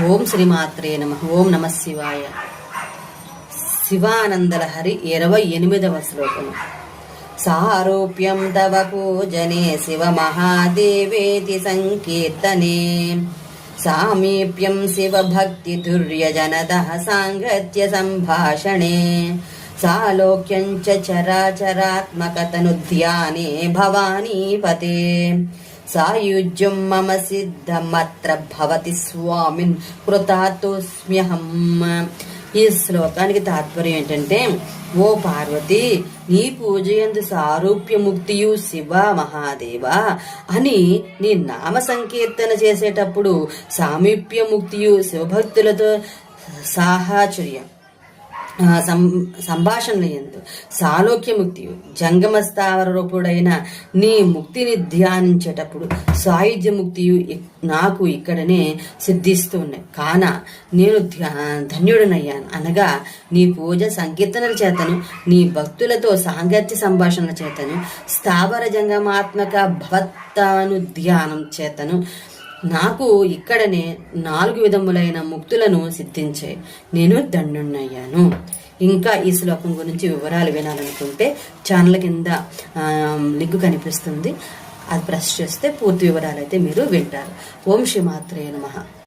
ఓం శ్రీమాత్రే నమ. ఓం నమ శివాయ. శివానందలహరి 28వ శ్లోకము. సారూప్యం తవ పూజనే శివ మహాదేవేతి సంకీర్తనే సామీప్యం శివ భక్తి తుర్యజనద సాంగత్య సంభాషణే సాలోక్యం చ చరాచరాత్మకతనుధ్యానే భవానీపతే సాయుజ్యం మమ సిద్ధమత్ర భవతి స్వామిన్ కృతాతోస్మ్యహం. ఈ శ్లోకానికి తాత్పర్యం ఏంటంటే, ఓ పార్వతి, నీ పూజయందు సారూప్యముక్తియు శివ మహాదేవ అని నీ నామ సంకీర్తన చేసేటప్పుడు సామీప్యముక్తియు శివభక్తులతో సాహచర్యం సంభాషణలు ఎందు సాలోక్యముక్తి జంగమ స్థావర రూపుడైన నీ ముక్తిని ధ్యానించేటప్పుడు సాయుధ్యముక్తియు నాకు ఇక్కడనే సిద్ధిస్తూ ఉన్నాయి. కాన నేను ధన్యుడనయ్యాను. అనగా నీ పూజ సంకీర్తనల చేతను, నీ భక్తులతో సాంగత్య సంభాషణల చేతను, స్థావర జంగమాత్మక భవత్తాను ధ్యానం చేతను నాకు ఇక్కడనే 4 విధములైన ముక్తులను సిద్ధించాయి. నేను ధన్యుణ్ణయ్యాను. ఇంకా ఈ శ్లోకం గురించి వివరాలు వినాలనుకుంటే ఛానల్ కింద లింక్ కనిపిస్తుంది, అది ప్రెస్ చేస్తే పూర్తి వివరాలు అయితే మీరు వింటారు. ఓం శ్రీమాత్రే నమః.